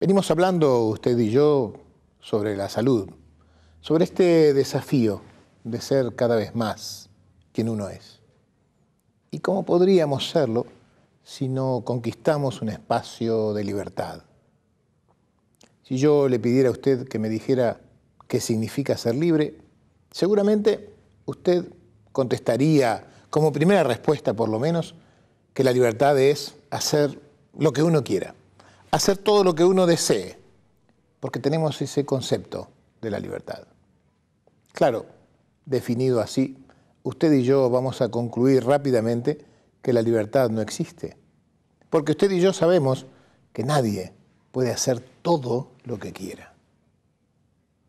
Venimos hablando usted y yo sobre la salud, sobre este desafío de ser cada vez más quien uno es. ¿Y cómo podríamos serlo si no conquistamos un espacio de libertad? Si yo le pidiera a usted que me dijera qué significa ser libre, seguramente usted contestaría, como primera respuesta por lo menos, que la libertad es hacer lo que uno quiera, hacer todo lo que uno desee, porque tenemos ese concepto de la libertad. Claro, definido así, usted y yo vamos a concluir rápidamente que la libertad no existe, porque usted y yo sabemos que nadie puede hacer todo lo que quiera.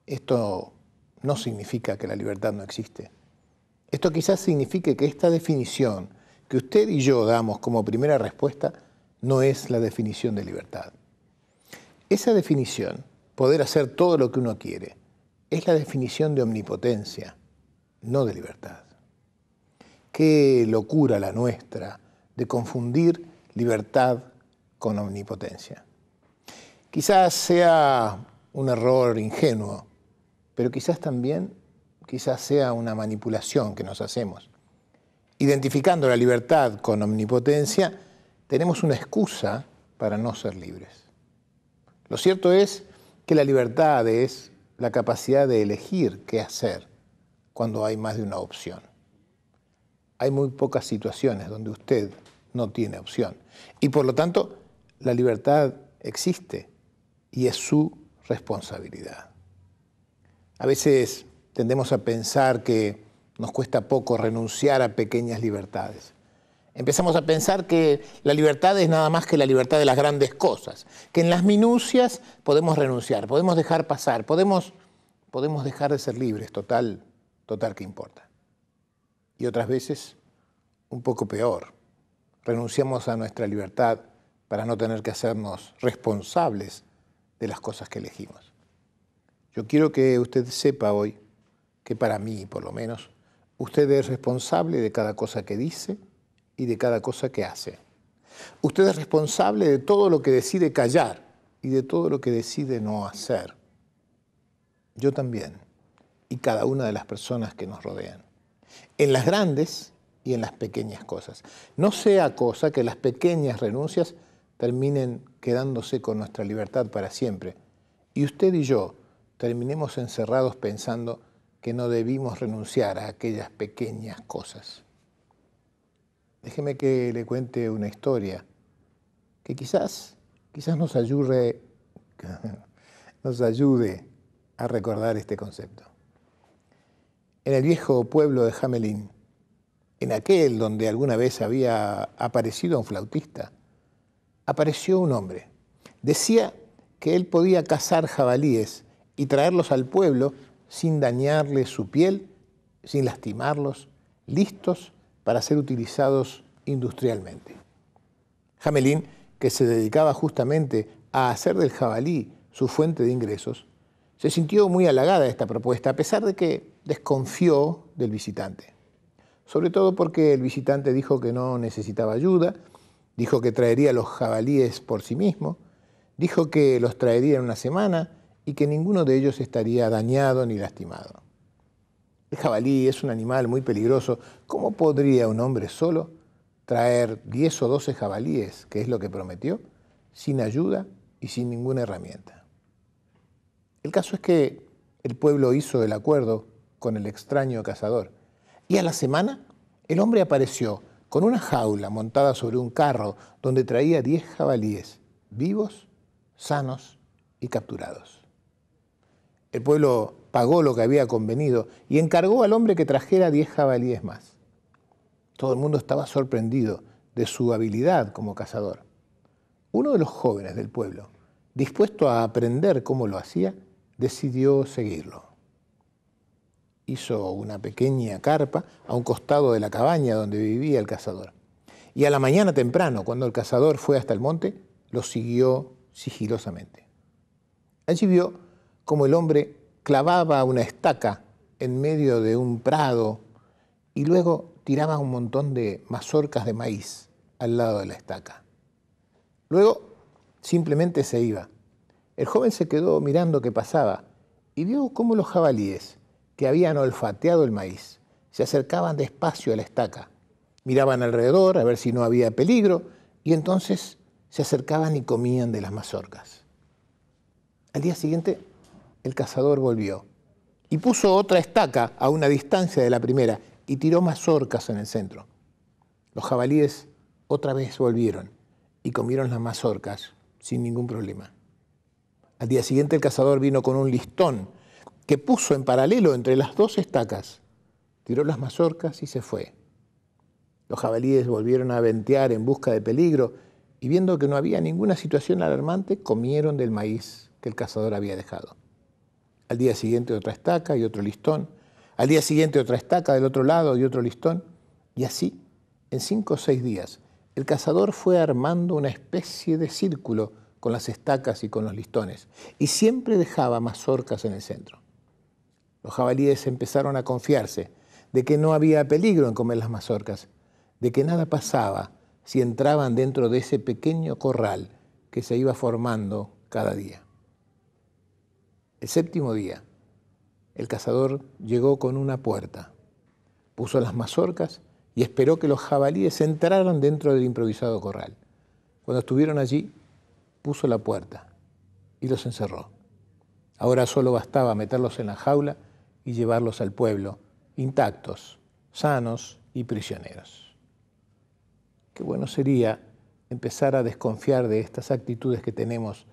Esto no significa que la libertad no existe. Esto quizás signifique que esta definición que usted y yo damos como primera respuesta no es la definición de libertad. Esa definición, poder hacer todo lo que uno quiere, es la definición de omnipotencia, no de libertad. Qué locura la nuestra de confundir libertad con omnipotencia. Quizás sea un error ingenuo, pero quizás sea una manipulación que nos hacemos. Identificando la libertad con omnipotencia, tenemos una excusa para no ser libres. Lo cierto es que la libertad es la capacidad de elegir qué hacer cuando hay más de una opción. Hay muy pocas situaciones donde usted no tiene opción. Y por lo tanto, la libertad existe y es su responsabilidad. A veces tendemos a pensar que nos cuesta poco renunciar a pequeñas libertades. Empezamos a pensar que la libertad es nada más que la libertad de las grandes cosas, que en las minucias podemos renunciar, podemos dejar pasar, podemos dejar de ser libres, total, ¿qué importa? Y otras veces, un poco peor, renunciamos a nuestra libertad para no tener que hacernos responsables de las cosas que elegimos. Yo quiero que usted sepa hoy que para mí, por lo menos, usted es responsable de cada cosa que dice y de cada cosa que hace. Usted es responsable de todo lo que decide callar y de todo lo que decide no hacer. Yo también, y cada una de las personas que nos rodean. En las grandes y en las pequeñas cosas. No sea cosa que las pequeñas renuncias terminen quedándose con nuestra libertad para siempre. Y usted y yo terminemos encerrados pensando que no debimos renunciar a aquellas pequeñas cosas. Déjeme que le cuente una historia que quizás nos ayude a recordar este concepto. En el viejo pueblo de Hamelin, en aquel donde alguna vez había aparecido un flautista, apareció un hombre. Decía que él podía cazar jabalíes y traerlos al pueblo sin dañarle su piel, sin lastimarlos, listos para ser utilizados industrialmente. Hamelin, que se dedicaba justamente a hacer del jabalí su fuente de ingresos, se sintió muy halagada de esta propuesta, a pesar de que desconfió del visitante. Sobre todo porque el visitante dijo que no necesitaba ayuda, dijo que traería los jabalíes por sí mismo, dijo que los traería en una semana y que ninguno de ellos estaría dañado ni lastimado. El jabalí es un animal muy peligroso. ¿Cómo podría un hombre solo traer 10 o 12 jabalíes, que es lo que prometió, sin ayuda y sin ninguna herramienta? El caso es que el pueblo hizo el acuerdo con el extraño cazador y a la semana el hombre apareció con una jaula montada sobre un carro donde traía 10 jabalíes vivos, sanos y capturados. El pueblo pagó lo que había convenido y encargó al hombre que trajera 10 jabalíes más. Todo el mundo estaba sorprendido de su habilidad como cazador. Uno de los jóvenes del pueblo, dispuesto a aprender cómo lo hacía, decidió seguirlo. Hizo una pequeña carpa a un costado de la cabaña donde vivía el cazador. Y a la mañana temprano, cuando el cazador fue hasta el monte, lo siguió sigilosamente. Allí vio cómo el hombre clavaba una estaca en medio de un prado y luego tiraba un montón de mazorcas de maíz al lado de la estaca. Luego simplemente se iba El joven se quedó mirando qué pasaba y vio cómo los jabalíes, que habían olfateado el maíz, se acercaban despacio a la estaca. Miraban alrededor a ver si no había peligro y entonces se acercaban y comían de las mazorcas. Al día siguiente, el cazador volvió y puso otra estaca a una distancia de la primera y tiró mazorcas en el centro. Los jabalíes otra vez volvieron y comieron las mazorcas sin ningún problema. Al día siguiente el cazador vino con un listón que puso en paralelo entre las dos estacas, tiró las mazorcas y se fue. Los jabalíes volvieron a ventear en busca de peligro y viendo que no había ninguna situación alarmante, comieron del maíz que el cazador había dejado. Al día siguiente otra estaca y otro listón. Al día siguiente otra estaca del otro lado y otro listón. Y así, en 5 o 6 días, el cazador fue armando una especie de círculo con las estacas y con los listones, y siempre dejaba mazorcas en el centro. Los jabalíes empezaron a confiarse de que no había peligro en comer las mazorcas, de que nada pasaba si entraban dentro de ese pequeño corral que se iba formando cada día. El 7º día, el cazador llegó con una puerta, puso las mazorcas y esperó que los jabalíes entraran dentro del improvisado corral. Cuando estuvieron allí, puso la puerta y los encerró. Ahora solo bastaba meterlos en la jaula y llevarlos al pueblo, intactos, sanos y prisioneros. Qué bueno sería empezar a desconfiar de estas actitudes que tenemos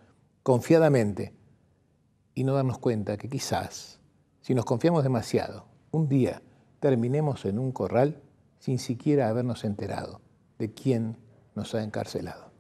confiadamente y no darnos cuenta que quizás, si nos confiamos demasiado, un día terminemos en un corral sin siquiera habernos enterado de quién nos ha encarcelado.